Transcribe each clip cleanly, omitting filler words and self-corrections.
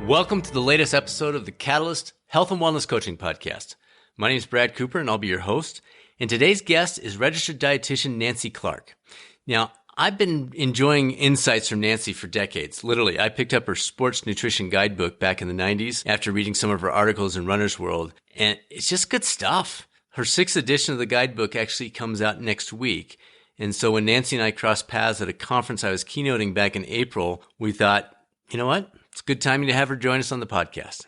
Welcome to the latest episode of the Catalyst Health and Wellness Coaching Podcast. My name is Brad Cooper, and I'll be your host. And today's guest is registered dietitian Nancy Clark. Now, I've been enjoying insights from Nancy for decades. Literally, I picked up her Sports Nutrition Guidebook back in the 90s after reading some of her articles in Runner's World, and it's just good stuff. Her 6th edition of the guidebook actually comes out next week. And so when Nancy and I crossed paths at a conference I was keynoting back in April, we thought, you know what? It's good timing to have her join us on the podcast.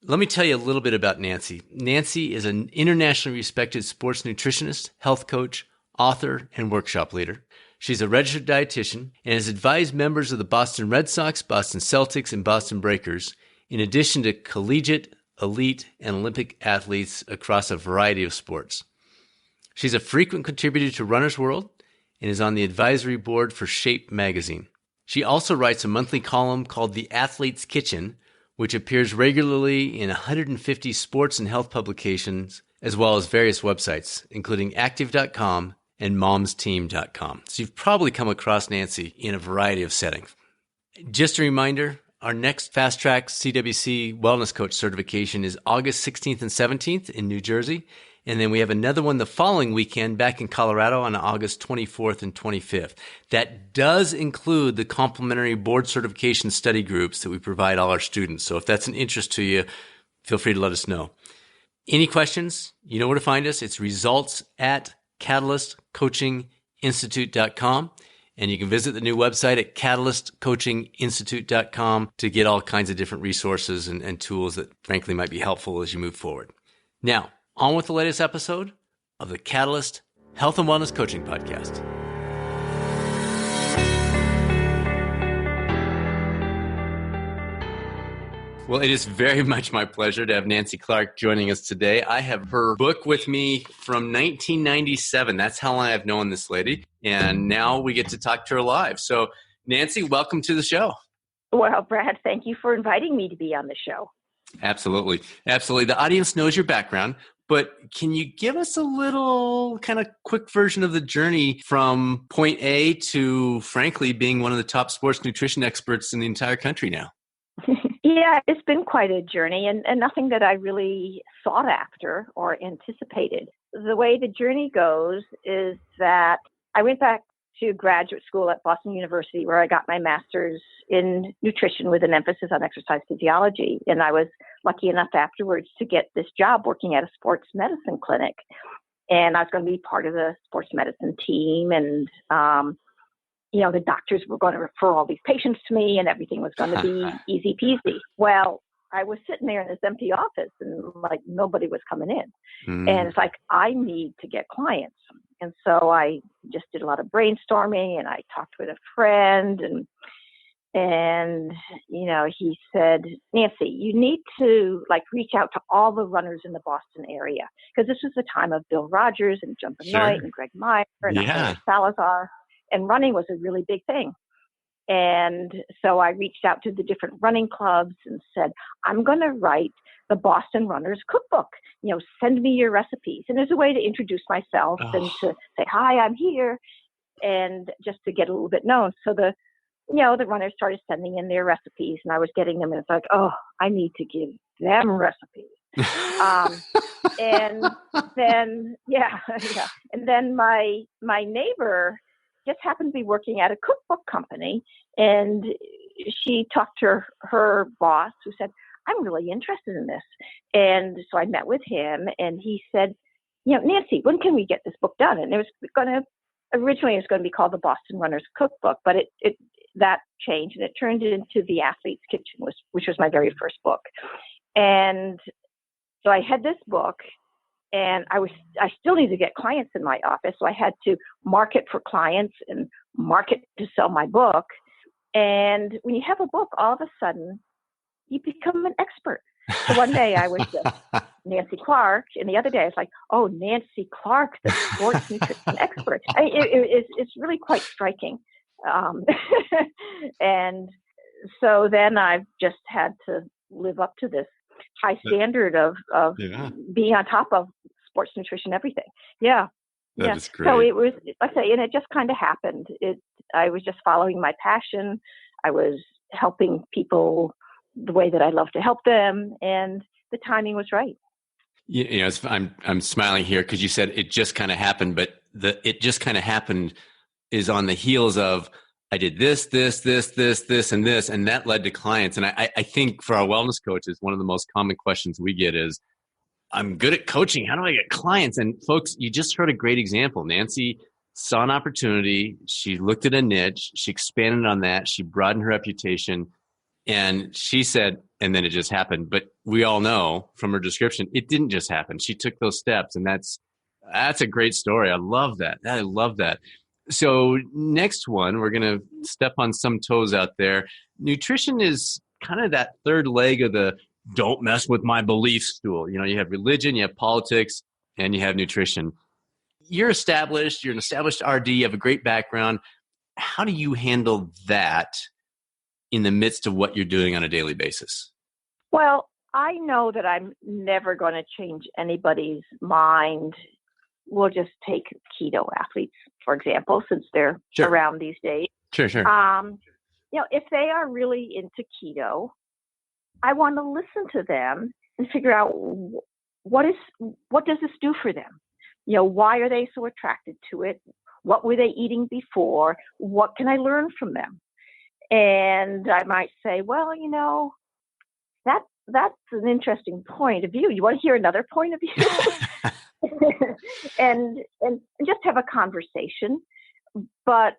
Let me tell you a little bit about Nancy. Nancy is an internationally respected sports nutritionist, health coach, author, and workshop leader. She's a registered dietitian and has advised members of the Boston Red Sox, Boston Celtics, and Boston Breakers, in addition to collegiate, elite, and Olympic athletes across a variety of sports. She's a frequent contributor to Runner's World and is on the advisory board for Shape magazine. She also writes a monthly column called The Athlete's Kitchen, which appears regularly in 150 sports and health publications, as well as various websites, including active.com and momsteam.com. So you've probably come across Nancy in a variety of settings. Just a reminder, our next Fast Track CWC Wellness Coach certification is August 16th and 17th in New Jersey. And then we have another one the following weekend back in Colorado on August 24th and 25th. That does include the complimentary board certification study groups that we provide all our students. So if that's an interest to you, feel free to let us know. Any questions? You know where to find us. It's results@catalystcoachinginstitute.com. And you can visit the new website at catalystcoachinginstitute.com to get all kinds of different resources and tools that frankly might be helpful as you move forward. Now, on with the latest episode of the Catalyst Health and Wellness Coaching Podcast. Well, it is very much my pleasure to have Nancy Clark joining us today. I have her book with me from 1997. That's how long I've known this lady. And now we get to talk to her live. So, Nancy, welcome to the show. Well, Brad, thank you for inviting me to be on the show. Absolutely. Absolutely. The audience knows your background, but can you give us a little kind of quick version of the journey from point A to, frankly, being one of the top sports nutrition experts in the entire country now? Yeah, it's been quite a journey and nothing that I really sought after or anticipated. The way the journey goes is that I went back to graduate school at Boston University where I got my master's in nutrition with an emphasis on exercise physiology. And I was lucky enough afterwards to get this job working at a sports medicine clinic. And I was going to be part of the sports medicine team. And, the doctors were going to refer all these patients to me and everything was going to be easy peasy. Well, I was sitting there in this empty office and like nobody was coming in. And it's like, I need to get clients. And so I just did a lot of brainstorming and I talked with a friend and he said, Nancy, you need to reach out to all the runners in the Boston area. Because this was the time of Bill Rogers and Jump and Knight and Greg Meyer and Salazar. And running was a really big thing. And so I reached out to the different running clubs and said, I'm going to write the Boston Runners Cookbook. Send me your recipes. And there's a way to introduce myself and to say, hi, I'm here. And just to get a little bit known. So the runners started sending in their recipes and I was getting them. And it's like, oh, I need to give them recipes. And then, And then my neighbor just happened to be working at a cookbook company. And she talked to her boss who said, I'm really interested in this. And so I met with him and he said, Nancy, when can we get this book done? And originally it was going to be called the Boston Runners Cookbook, but that changed and it turned into The Athlete's Kitchen, which was my very first book. And so I had this book and I still needed to get clients in my office. So I had to market for clients and market to sell my book. And when you have a book, all of a sudden you become an expert. So one day I was just Nancy Clark, and the other day I was like, oh, Nancy Clark, the sports nutrition expert. It's really quite striking. And so then I've just had to live up to this high standard of being on top of sports nutrition, everything. Yeah. That is great. So it was, like I say, and it just kind of happened. I was just following my passion. I was helping people the way that I love to help them, and the timing was right. I'm smiling here because you said it just kind of happened, but it just kind of happened is on the heels of I did this, and this, and that led to clients. And I think for our wellness coaches, one of the most common questions we get is, I'm good at coaching. How do I get clients? And folks, you just heard a great example. Nancy saw an opportunity. She looked at a niche. She expanded on that. She broadened her reputation. And she said, and then it just happened. But we all know from her description, it didn't just happen. She took those steps, and that's a great story. I love that. I love that. So next one, we're going to step on some toes out there. Nutrition is kind of that third leg of the don't mess with my belief stool. You have religion, you have politics, and you have nutrition. You're established. You're an established RD. You have a great background. How do you handle that in the midst of what you're doing on a daily basis? Well, I know that I'm never going to change anybody's mind. We'll just take keto athletes, for example, since they're around these days. Sure. If they are really into keto, I want to listen to them and figure out what does this do for them? Why are they so attracted to it? What were they eating before? What can I learn from them? And I might say, well, that's an interesting point of view. You want to hear another point of view? and just have a conversation. But,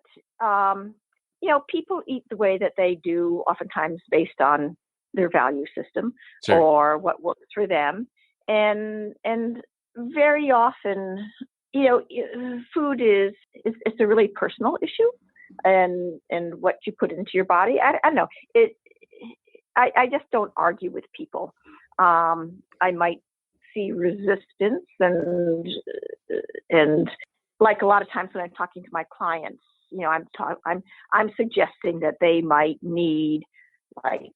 people eat the way that they do, oftentimes based on their value system or what works for them. And very often, food is a really personal issue, and what you put into your body. I don't know. I just don't argue with people. I might see resistance, and like a lot of times when I'm talking to my clients, I'm suggesting that they might need like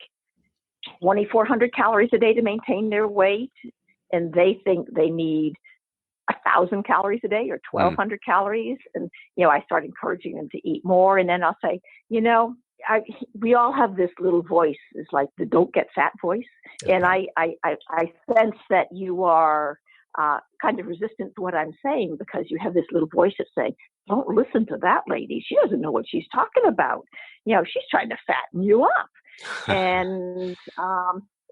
2,400 calories a day to maintain their weight, and they think they need 1,000 calories a day or 1,200 calories. And, I start encouraging them to eat more. And then I'll say, we all have this little voice. It's like the don't get fat voice. Okay. And I sense that you are kind of resistant to what I'm saying because you have this little voice that's saying, don't listen to that lady. She doesn't know what she's talking about. She's trying to fatten you up. And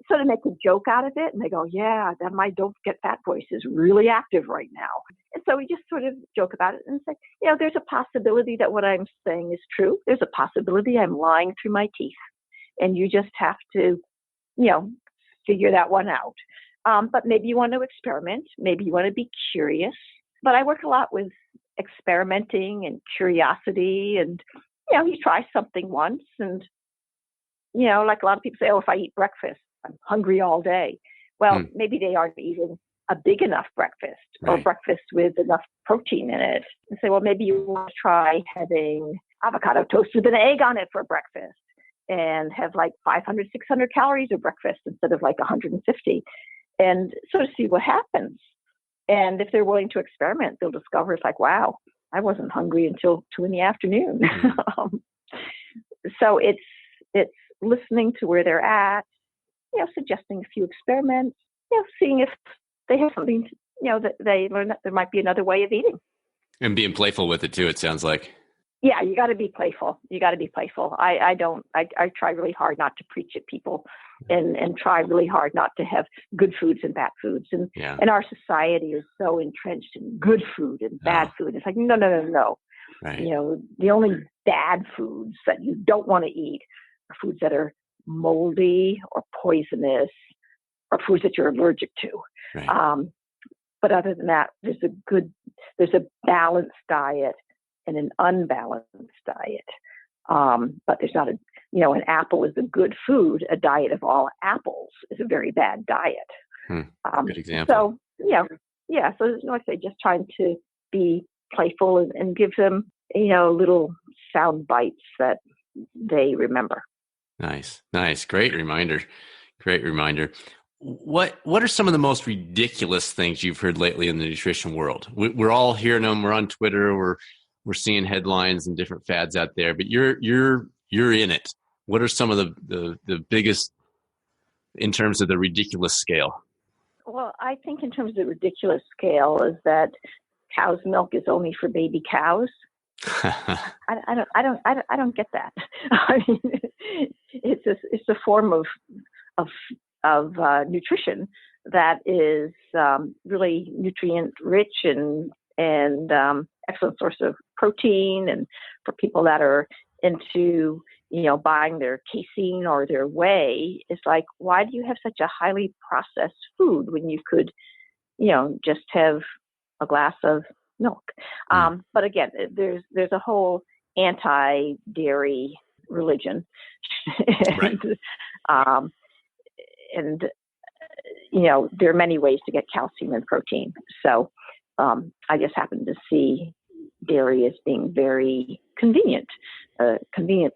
sort of make a joke out of it. And they go, yeah, that my don't get fat voice is really active right now. And so we just sort of joke about it and say, there's a possibility that what I'm saying is true. There's a possibility I'm lying through my teeth. And you just have to, figure that one out. But maybe you want to experiment. Maybe you want to be curious. But I work a lot with experimenting and curiosity. And, you try something once and, like a lot of people say, if I eat breakfast, I'm hungry all day. Well, maybe they aren't eating a big enough breakfast or breakfast with enough protein in it. And say, well, maybe you want to try having avocado toast with an egg on it for breakfast and have like 500, 600 calories of breakfast instead of like 150, and sort of see what happens. And if they're willing to experiment, they'll discover it's like, wow, I wasn't hungry until 2 p.m. So it's listening to where they're at, suggesting a few experiments, seeing if they have something, that they learn that there might be another way of eating. And being playful with it too, it sounds like. Yeah, you got to be playful. I try really hard not to preach at people and try really hard not to have good foods and bad foods. And our society is so entrenched in good food and bad food. It's like, no. Right. The only bad foods that you don't want to eat are foods that are moldy or poisonous or foods that you're allergic to. Right. But other than that, there's a balanced diet and an unbalanced diet. But there's not an apple is a good food. A diet of all apples is a very bad diet. Good example. So, so like I say, just trying to be playful and give them, little sound bites that they remember. Nice. Great reminder. What are some of the most ridiculous things you've heard lately in the nutrition world? We're all hearing them. We're on Twitter. We're seeing headlines and different fads out there. But you're in it. What are some of the biggest in terms of the ridiculous scale? Well, I think in terms of the ridiculous scale is that cow's milk is only for baby cows. I don't get that. I mean, it's a form of nutrition that is really nutrient rich and excellent source of protein. And for people that are into buying their casein or their whey, it's like, why do you have such a highly processed food when you could just have a glass of milk? But again, there's a whole anti-dairy religion, Right. and there are many ways to get calcium and protein. So I just happen to see dairy as being very convenient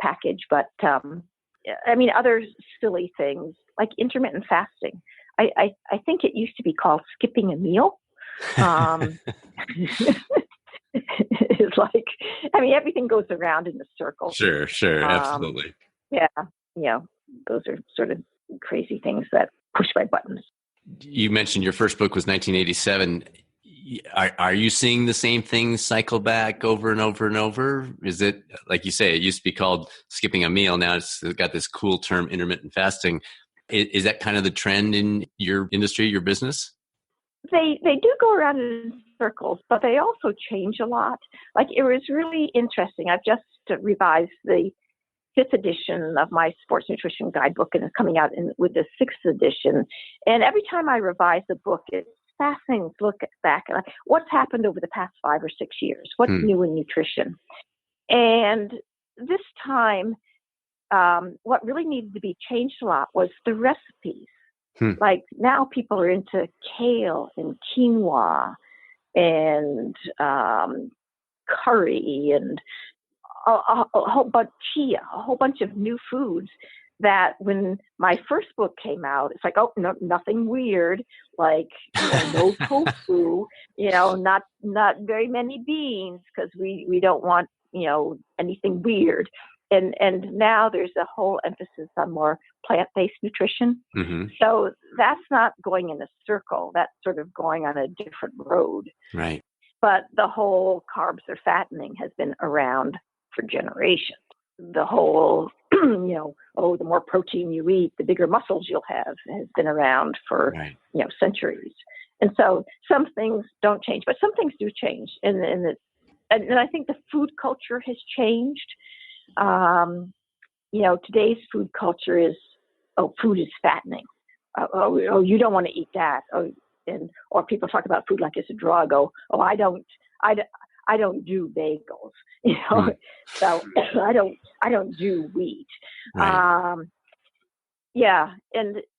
package. But other silly things like intermittent fasting. I think it used to be called skipping a meal. It's like, everything goes around in a circle. Sure, absolutely. Yeah, those are sort of crazy things that push my buttons. You mentioned your first book was 1987. Are you seeing the same things cycle back over and over and over? Is it, like you say, it used to be called skipping a meal. Now it's got this cool term, intermittent fasting. Is that kind of the trend in your industry, your business? They do go around in circles, but they also change a lot. Like, it was really interesting. I've just revised the 5th edition of my Sports Nutrition Guidebook, and it's coming out with the 6th edition. And every time I revise a book, it's fascinating to look back at what's happened over the past 5 or 6 years. What's new in nutrition? And this time, what really needed to be changed a lot was the recipes. Like, now people are into kale and quinoa and curry and a whole bunch chia, a whole bunch of new foods that when my first book came out, it's like, oh, no, nothing weird, like no tofu, not very many beans, because we don't want anything weird. And now there's a whole emphasis on more plant-based nutrition. Mm-hmm. So that's not going in a circle. That's sort of going on a different road. Right. But the whole carbs are fattening has been around for generations. The whole, the more protein you eat, the bigger muscles you'll have, has been around for, centuries. And so some things don't change, but some things do change. And I think the food culture has changed. Today's food culture is, food is fattening. You don't want to eat that. Or people talk about food like it's a drug. I don't do bagels, so I don't do wheat. Right.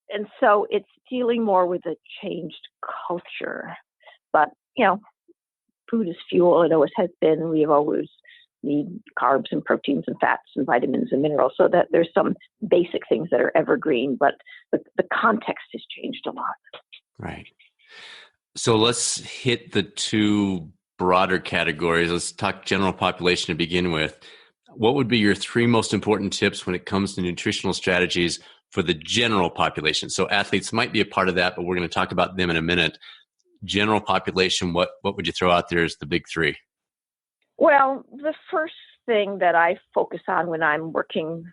And so it's dealing more with a changed culture. But, food is fuel. It always has been. We've always need carbs and proteins and fats and vitamins and minerals, so that there's some basic things that are evergreen, but the context has changed a lot. Right. So let's hit the two broader categories. Let's talk general population to begin with. What would be your 3 most important tips when it comes to nutritional strategies for the general population? So athletes might be a part of that, but we're going to talk about them in a minute. General population, what would you throw out there as the big 3? Well, the first thing that I focus on when I'm working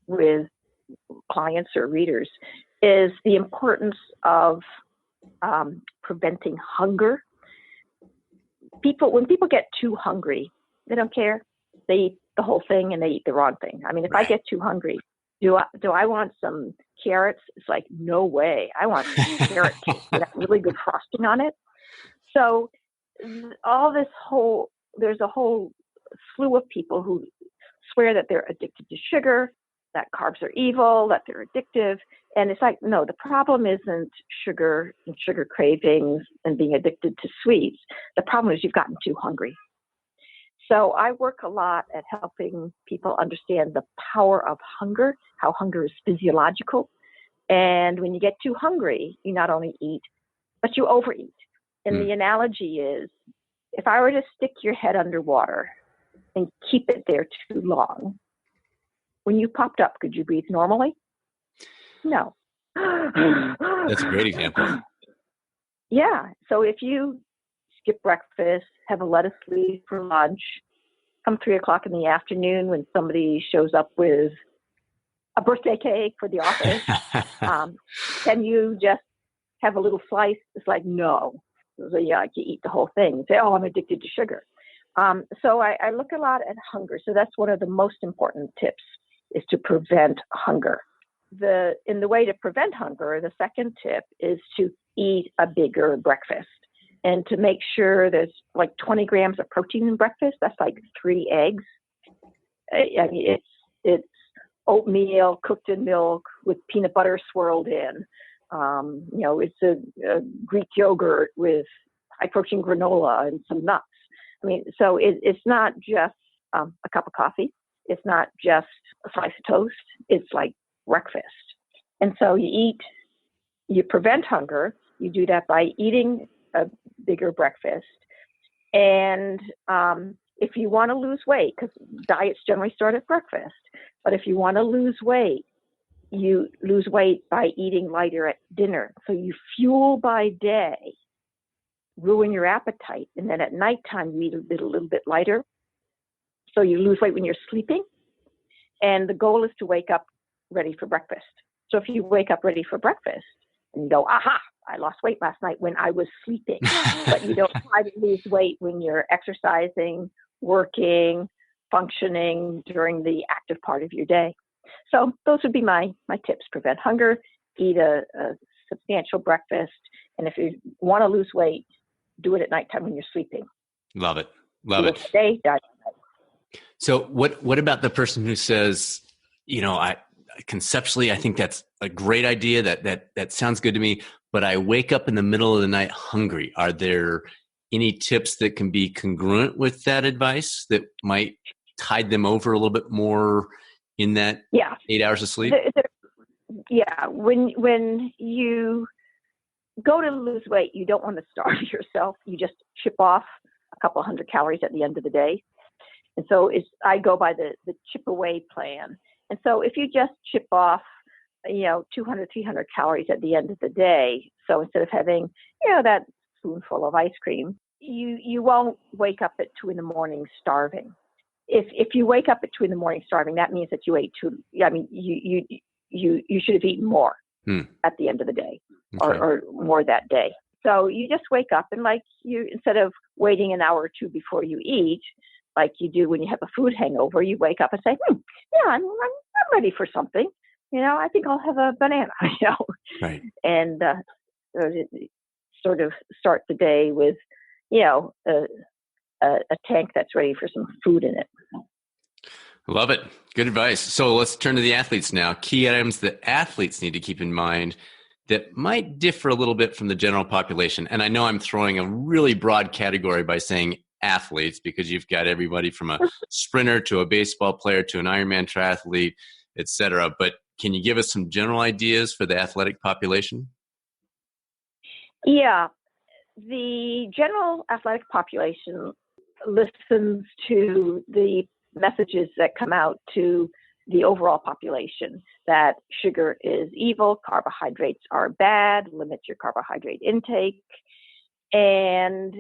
with clients or readers is the importance of preventing hunger. When people get too hungry, they don't care. They eat the whole thing and they eat the wrong thing. If I get too hungry, do I want some carrots? It's like, no way. I want some carrot cake with that really good frosting on it. So there's a whole slew of people who swear that they're addicted to sugar, that carbs are evil, that they're addictive. And it's like, no, the problem isn't sugar and sugar cravings and being addicted to sweets. The problem is you've gotten too hungry. So I work a lot at helping people understand the power of hunger, how hunger is physiological. And when you get too hungry, you not only eat, but you overeat. And the analogy is, if I were to stick your head underwater and keep it there too long, when you popped up, could you breathe normally? No. That's a great example. Yeah. So if you skip breakfast, have a lettuce leaf for lunch, come 3 o'clock in the afternoon when somebody shows up with a birthday cake for the office, then you just have a little slice. It's like, no. So you eat the whole thing and say, oh, I'm addicted to sugar. So I look a lot at hunger. So that's one of the most important tips, is to prevent hunger. In the way to prevent hunger, the second tip is to eat a bigger breakfast, and to make sure there's like 20 grams of protein in breakfast. That's like 3 eggs. I mean, it's oatmeal cooked in milk with peanut butter swirled in. It's a Greek yogurt with high protein granola and some nuts. I mean, so it's not just a cup of coffee. It's not just a slice of toast. It's like breakfast. And so you prevent hunger. You do that by eating a bigger breakfast. And if you want to lose weight, because diets generally start at breakfast, but if you want to lose weight, you lose weight by eating lighter at dinner. So you fuel by day, ruin your appetite, and then at nighttime you eat a little bit lighter. So you lose weight when you're sleeping. And the goal is to wake up ready for breakfast. So if you wake up ready for breakfast and you go, aha, I lost weight last night when I was sleeping, but you don't try to lose weight when you're exercising, working, functioning during the active part of your day. So those would be my tips. Prevent hunger, eat a substantial breakfast, and if you want to lose weight, do it at nighttime when you're sleeping. Love it. Love it. Stay diet. So what about the person who says, conceptually, I think that's a great idea. That sounds good to me, but I wake up in the middle of the night hungry. Are there any tips that can be congruent with that advice that might tide them over a little bit more in that 8 hours of sleep? When you go to lose weight, you don't want to starve yourself. You just chip off a couple hundred calories at the end of the day. And so I go by the chip away plan. And so if you just chip off, 200, 300 calories at the end of the day, so instead of having, that spoonful of ice cream, you won't wake up at 2 a.m. starving. If you wake up at 2 a.m. starving, that means that you ate you should have eaten more at the end of the day, okay, or more that day. So you just wake up and instead of waiting an hour or two before you eat, like you do when you have a food hangover, you wake up and say, I'm ready for something. I think I'll have a banana, Right. And sort of start the day with, a tank that's ready for some food in it. Love it. Good advice. So let's turn to the athletes now. Key items that athletes need to keep in mind that might differ a little bit from the general population. And I know I'm throwing a really broad category by saying athletes, because you've got everybody from a sprinter to a baseball player to an Ironman triathlete, et cetera. But can you give us some general ideas for the athletic population? Yeah. The general athletic population listens to the messages that come out to the overall population, that sugar is evil, carbohydrates are bad, limit your carbohydrate intake. And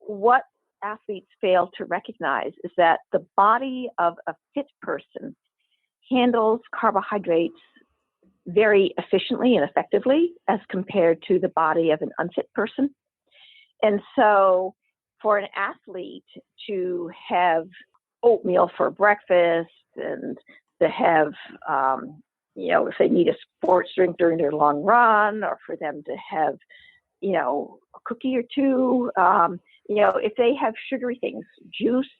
what athletes fail to recognize is that the body of a fit person handles carbohydrates very efficiently and effectively as compared to the body of an unfit person. And so for an athlete to have oatmeal for breakfast and to have, if they need a sports drink during their long run, or for them to have, a cookie or two, if they have sugary things, juice,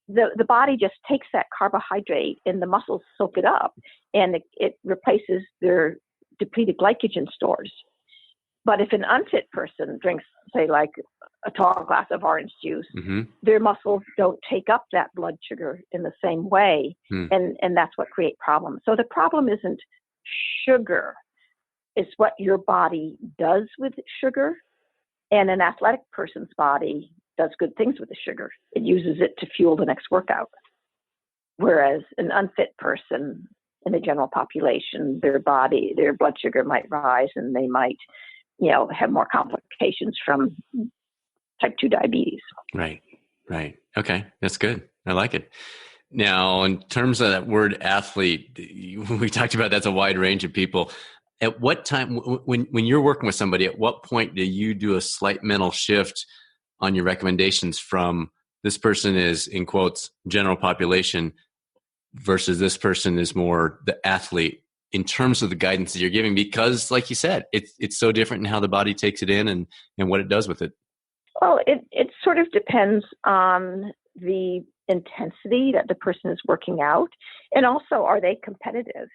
the body just takes that carbohydrate and the muscles soak it up, and it replaces their depleted glycogen stores. But if an unfit person drinks, say, like a tall glass of orange juice, their muscles don't take up that blood sugar in the same way, and that's what creates problems. So the problem isn't sugar, it's what your body does with sugar, and an athletic person's body does good things with the sugar. It uses it to fuel the next workout, whereas an unfit person in the general population, their blood sugar might rise, and they might, have more complications from type 2 diabetes. Right. Okay. That's good. I like it. Now, in terms of that word athlete, we talked about that's a wide range of people. At what time, when you're working with somebody, at what point do you do a slight mental shift on your recommendations from this person is, in quotes, general population versus this person is more the athlete in terms of the guidance that you're giving? Because like you said, it's so different in how the body takes it in and what it does with it. Well, it sort of depends on the intensity that the person is working out, and also are they competitive?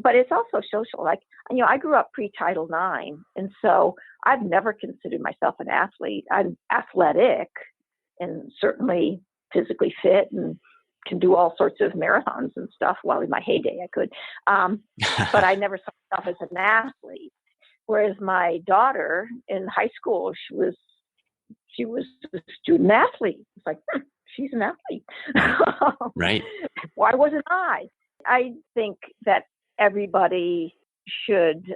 But it's also social. Like, I grew up pre-Title IX, and so I've never considered myself an athlete. I'm athletic and certainly physically fit and can do all sorts of marathons and stuff. Well, in my heyday, I could. But I never saw myself as an athlete. Whereas my daughter in high school, she was a student athlete. It's like, she's an athlete. Right. Why wasn't I? I think that everybody should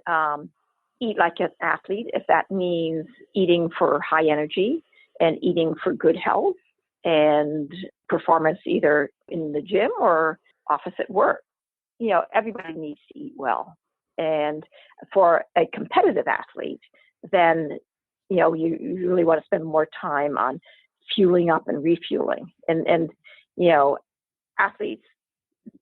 eat like an athlete, if that means eating for high energy and eating for good health and performance either in the gym or office at work. Everybody needs to eat well. And for a competitive athlete, then, you really want to spend more time on fueling up and refueling. And athletes,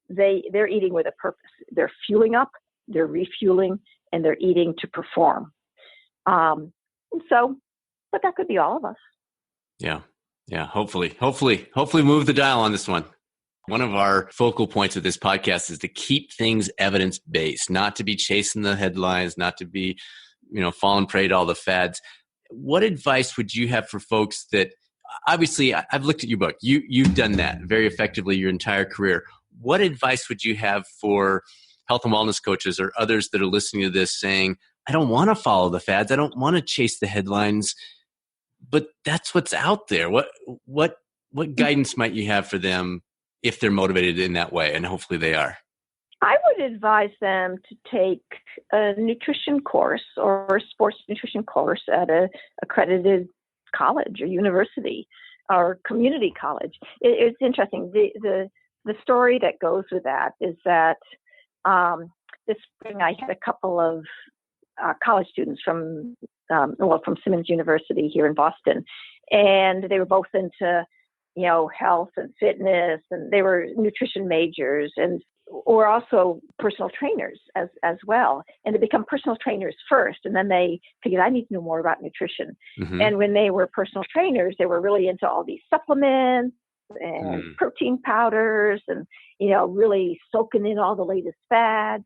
they're eating with a purpose. They're fueling up, they're refueling, and they're eating to perform. But that could be all of us. Yeah. Hopefully move the dial on this one. One of our focal points of this podcast is to keep things evidence-based, not to be chasing the headlines, not to be, falling prey to all the fads. What advice would you have for folks that, obviously, I've looked at your book. You've done that very effectively your entire career. What advice would you have for health and wellness coaches or others that are listening to this saying, I don't want to follow the fads. I don't want to chase the headlines, but that's what's out there. What guidance might you have for them if they're motivated in that way? And hopefully they are. I would advise them to take a nutrition course or a sports nutrition course at a accredited college or university or community college. It's interesting. The story that goes with that is that this spring I had a couple of college students from Simmons University here in Boston, and they were both into health and fitness, and they were nutrition majors and were also personal trainers as well. And they become personal trainers first, and then they figured, I need to know more about nutrition. Mm-hmm. And when they were personal trainers, they were really into all these supplements and protein powders and, really soaking in all the latest fads.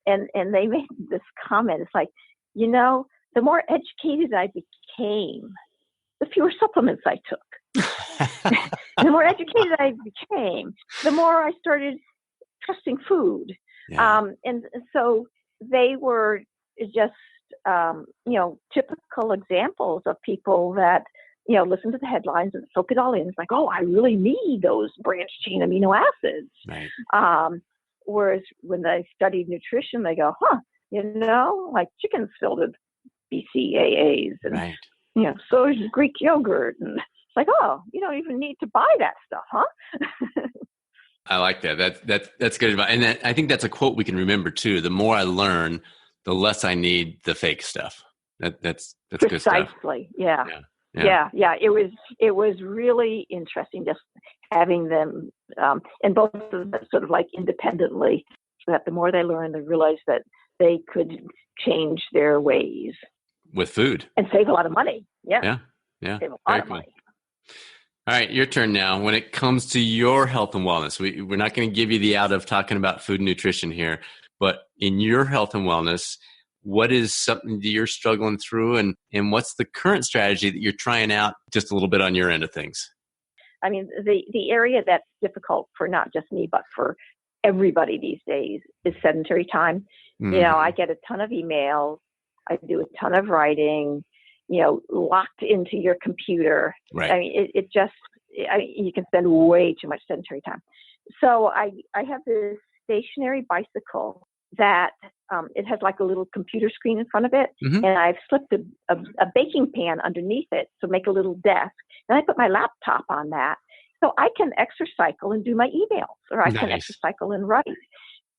And they made this comment. It's like, the more educated I became, the fewer supplements I took. The more educated I became, the more I started trusting food. Yeah. And so they were just, typical examples of people that, listen to the headlines and soak it all in. It's like, oh, I really need those branched chain amino acids. Right. Whereas when they studied nutrition, they go, like chicken's filled with BCAAs and, right. So is Greek yogurt. And it's like, oh, you don't even need to buy that stuff, huh? I like that. That's good advice. And I think that's a quote we can remember too. The more I learn, the less I need the fake stuff. That's good stuff. Precisely. Yeah. It was really interesting just having them, and both of them sort of like independently, so that the more they learn, they realize that they could change their ways with food and save a lot of money. Yeah. Save a lot of money. All right, your turn now. When it comes to your health and wellness, we're not going to give you the out of talking about food and nutrition here, but in your health and wellness, what is something that you're struggling through, and what's the current strategy that you're trying out just a little bit on your end of things? I mean, the area that's difficult for not just me, but for everybody these days is sedentary time. Mm-hmm. I get a ton of emails. I do a ton of writing, locked into your computer. Right. I mean, it just, you can spend way too much sedentary time. So I have this stationary bicycle that it has like a little computer screen in front of it, Mm-hmm. and I've slipped a baking pan underneath it to make a little desk, and I put my laptop on that, so I can exercycle and do my emails, or I can Nice. exercycle and write.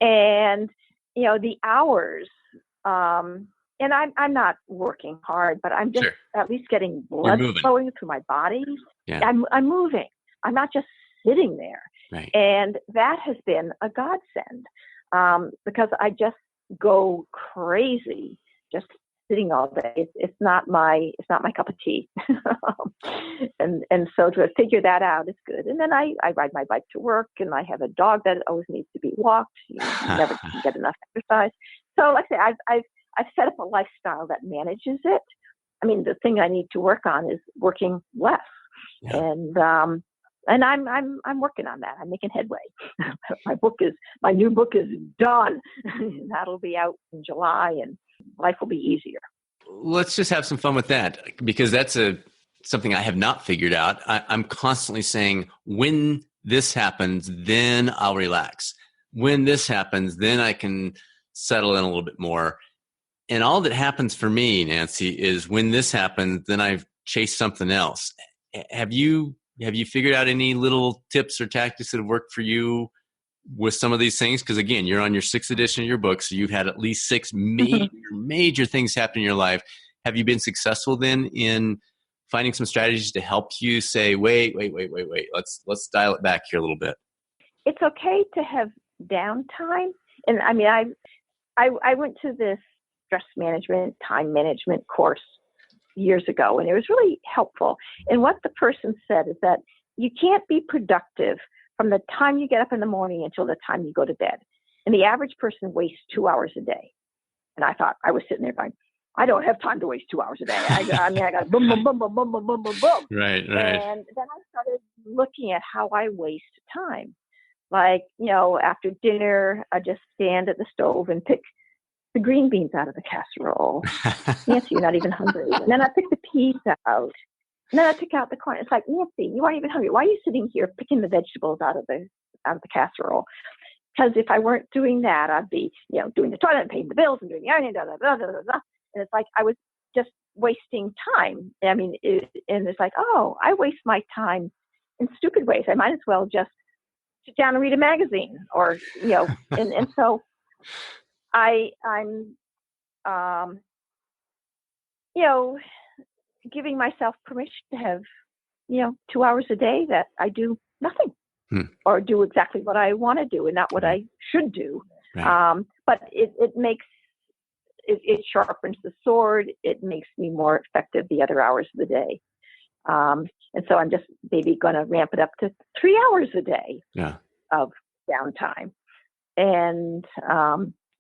And the hours, and I'm not working hard, but I'm just Sure. at least getting You're blood moving. flowing through my body. Yeah. I'm moving. I'm not just sitting there. Right. And that has been a godsend, because I just go crazy just sitting all day. It's not my cup of tea. and so to figure that out is good. And then I ride my bike to work, and I have a dog that always needs to be walked. You never can get enough exercise. So like I say, I've set up a lifestyle that manages it. I mean, the thing I need to work on is working less. Yeah. And I'm working on that. I'm making headway. My new book is done. That'll be out in July, and life will be easier. Let's just have some fun with that, because that's something I have not figured out. I'm constantly saying, when this happens, then I'll relax. When this happens, then I can settle in a little bit more. And all that happens for me, Nancy, is when this happens, then I've chased something else. Have you figured out any little tips or tactics that have worked for you with some of these things? Because again, you're on your 6th edition of your book, so you've had at least 6 major things happen in your life. Have you been successful then in finding some strategies to help you say, wait, let's dial it back here a little bit? It's okay to have downtime. And I mean, I went to this stress management, time management course years ago, and it was really helpful. And what the person said is that you can't be productive from the time you get up in the morning until the time you go to bed. And the average person wastes 2 hours a day. And I thought, I was sitting there going, I don't have time to waste 2 hours a day. I got boom, boom, boom, boom, boom, boom, boom, boom, boom. Right. And then I started looking at how I waste time. Like, after dinner, I just stand at the stove and pick the green beans out of the casserole. Nancy, you're not even hungry. And then I pick the peas out. And then I pick out the corn. It's like, Nancy, you aren't even hungry. Why are you sitting here picking the vegetables out of the casserole? Because if I weren't doing that, I'd be, doing the toilet and paying the bills and doing the ironing, blah, blah, blah, blah, blah. And it's like I was just wasting time. I mean, and it's like, oh, I waste my time in stupid ways. I might as well just sit down and read a magazine, or and so I'm giving myself permission to have 2 hours a day that I do nothing, or do exactly what I want to do and not what I should do. Right. But it sharpens the sword. It makes me more effective the other hours of the day. And so I'm just maybe going to ramp it up to 3 hours a day of downtime, and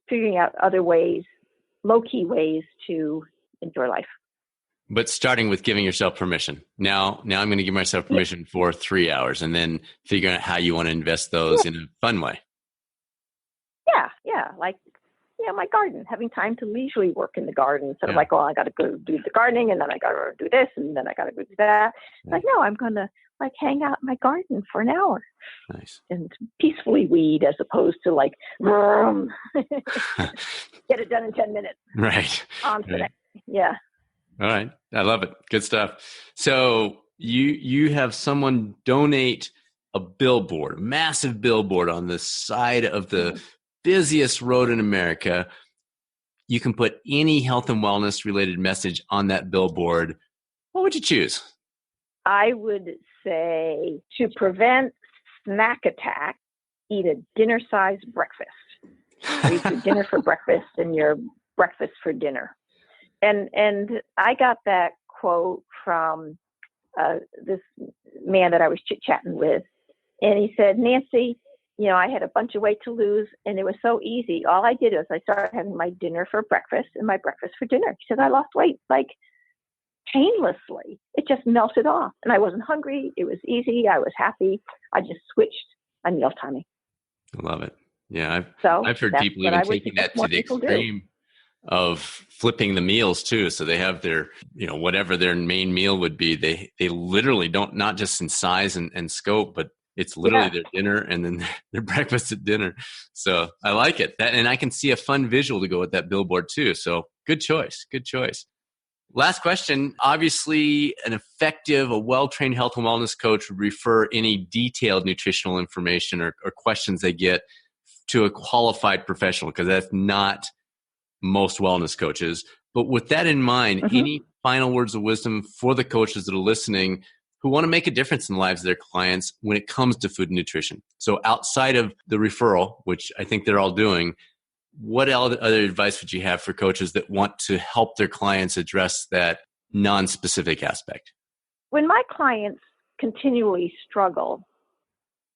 figuring out other ways, low-key ways to enjoy life. But starting with giving yourself permission. Now I'm going to give myself permission for 3 hours, and then figuring out how you want to invest those in a fun way. Yeah. Like, my garden, having time to leisurely work in the garden instead of like, I got to go do the gardening, and then I got to do this, and then I got to go do that. Like, no, I'm going to hang out in my garden for an hour. Nice. And peacefully weed, as opposed to like, get it done in 10 minutes. Right. On to the next. Yeah. All right. I love it. Good stuff. So you have someone donate a billboard, a massive billboard on the side of the busiest road in America. You can put any health and wellness related message on that billboard. What would you choose? I would say, to prevent snack attack, eat a dinner-sized breakfast. Eat your dinner for breakfast and your breakfast for dinner. And I got that quote from this man that I was chit-chatting with. And he said, Nancy, I had a bunch of weight to lose, and it was so easy. All I did was I started having my dinner for breakfast and my breakfast for dinner. He said, I lost weight like painlessly. It just melted off, and I wasn't hungry. It was easy. I was happy. I just switched my meal timing. I love it. Yeah, I've heard people even taking that to the extreme of flipping the meals too. So they have their, whatever their main meal would be. They literally don't, not just in size and scope, but It's literally Yeah. their dinner and then their breakfast at dinner. So I like it. And I can see a fun visual to go with that billboard too. So good choice. Good choice. Last question. Obviously, a well-trained health and wellness coach would refer any detailed nutritional information or questions they get to a qualified professional, because that's not most wellness coaches. But with that in mind, any final words of wisdom for the coaches that are listening who want to make a difference in the lives of their clients when it comes to food and nutrition? So outside of the referral, which I think they're all doing, what other advice would you have for coaches that want to help their clients address that non-specific aspect? When my clients continually struggle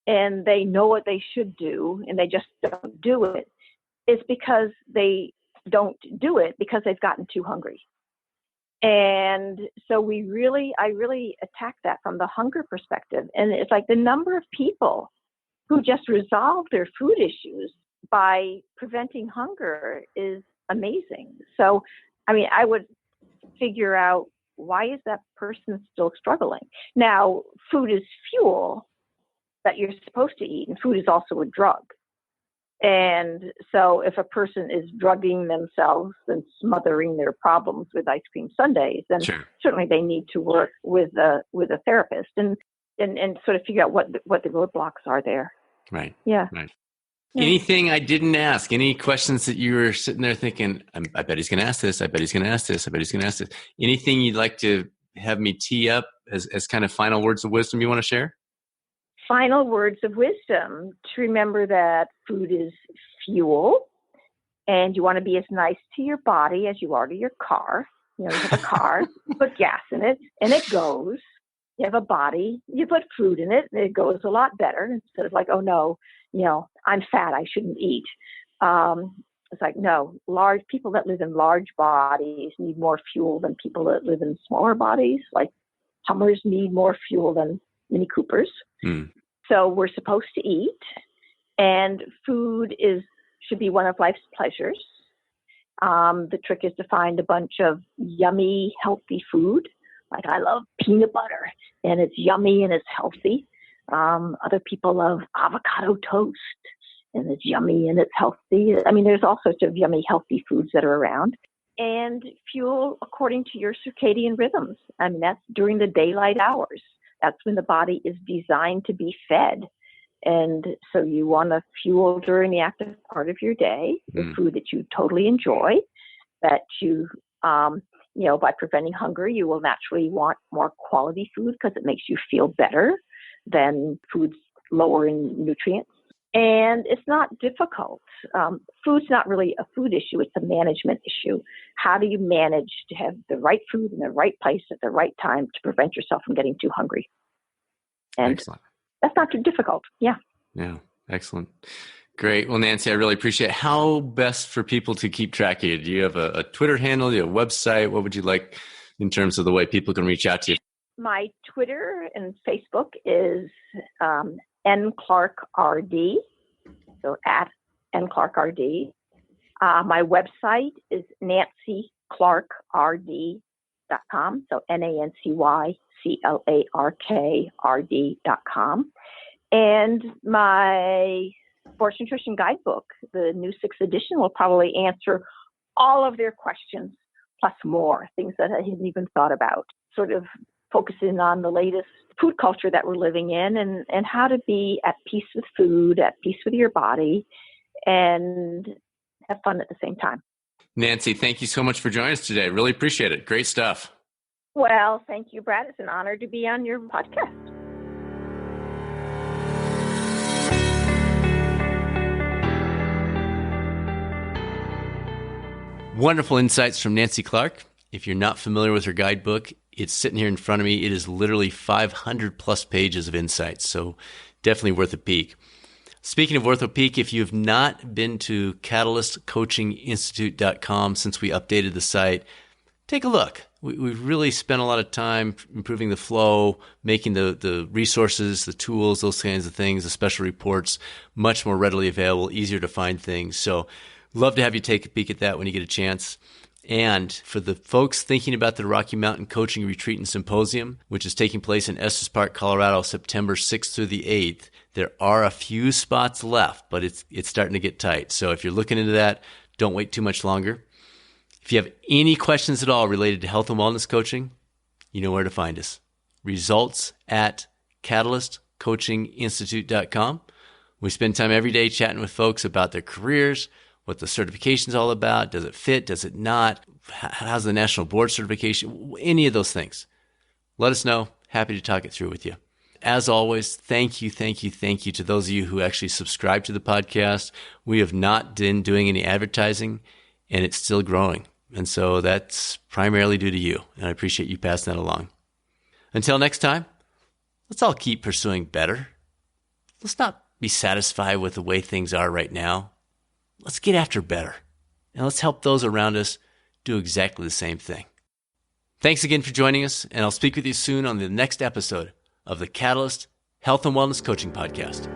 and they know what they should do and they just don't do it, it's because they don't do it because they've gotten too hungry. And so I really attack that from the hunger perspective. And it's like the number of people who just resolve their food issues by preventing hunger is amazing. So, I mean, I would figure out, why is that person still struggling? Now, food is fuel that you're supposed to eat, and food is also a drug. And so if a person is drugging themselves and smothering their problems with ice cream sundaes, then certainly they need to work with a therapist and sort of figure out what the roadblocks are there. Right. Yeah. Right. Anything I didn't ask? Any questions that you were sitting there thinking, I bet he's going to ask this. I bet he's going to ask this. I bet he's going to ask this. Anything you'd like to have me tee up as kind of final words of wisdom you want to share? Final words of wisdom: to remember that food is fuel, and you want to be as nice to your body as you are to your car. You have a car, put gas in it, and it goes. You have a body, you put food in it, and it goes a lot better, instead of like, oh no, I'm fat, I shouldn't eat. It's like, no, people that live in large bodies need more fuel than people that live in smaller bodies. Like Hummers need more fuel than Mini Coopers. So we're supposed to eat, and food should be one of life's pleasures. The trick is to find a bunch of yummy, healthy food. Like I love peanut butter, and it's yummy and it's healthy. Other people love avocado toast, and it's yummy and it's healthy. I mean, there's all sorts of yummy, healthy foods that are around. And fuel according to your circadian rhythms. I mean, that's during the daylight hours. That's when the body is designed to be fed. And so you want to fuel during the active part of your day with food that you totally enjoy, that you, by preventing hunger, you will naturally want more quality food because it makes you feel better than foods lower in nutrients. And it's not difficult. Food's not really a food issue. It's a management issue. How do you manage to have the right food in the right place at the right time to prevent yourself from getting too hungry? And excellent. That's not too difficult. Yeah. Yeah. Excellent. Great. Well, Nancy, I really appreciate it. How best for people to keep track of you? Do you have a Twitter handle? Do you have a website? What would you like in terms of the way people can reach out to you? My Twitter and Facebook is nclarkrd, so at nclarkrd. My website is nancyclarkrd.com, so NancyClarkrd.com. And my Sports Nutrition Guidebook, the new 6th edition, will probably answer all of their questions, plus more things that I hadn't even thought about, sort of focusing on the latest food culture that we're living in and how to be at peace with food, at peace with your body, and have fun at the same time. Nancy, thank you so much for joining us today. Really appreciate it. Great stuff. Well, thank you, Brad. It's an honor to be on your podcast. Wonderful insights from Nancy Clark. If you're not familiar with her guidebook, it's sitting here in front of me. It is literally 500 plus pages of insights, so definitely worth a peek. Speaking of worth a peek, if you have not been to catalystcoachinginstitute.com since we updated the site, take a look. We've really spent a lot of time improving the flow, making the resources, the tools, those kinds of things, the special reports, much more readily available, easier to find things. So love to have you take a peek at that when you get a chance. And for the folks thinking about the Rocky Mountain Coaching Retreat and Symposium, which is taking place in Estes Park, Colorado, September 6th through the 8th, there are a few spots left, but it's starting to get tight. So if you're looking into that, don't wait too much longer. If you have any questions at all related to health and wellness coaching, you know where to find us. results@catalystcoachinginstitute.com. We spend time every day chatting with folks about their careers, what the certification's all about. Does it fit? Does it not? How's the national board certification? Any of those things. Let us know. Happy to talk it through with you. As always, thank you to those of you who actually subscribe to the podcast. We have not been doing any advertising, and it's still growing. And so that's primarily due to you, and I appreciate you passing that along. Until next time, let's all keep pursuing better. Let's not be satisfied with the way things are right now. Let's get after better, and let's help those around us do exactly the same thing. Thanks again for joining us, and I'll speak with you soon on the next episode of the Catalyst Health and Wellness Coaching Podcast.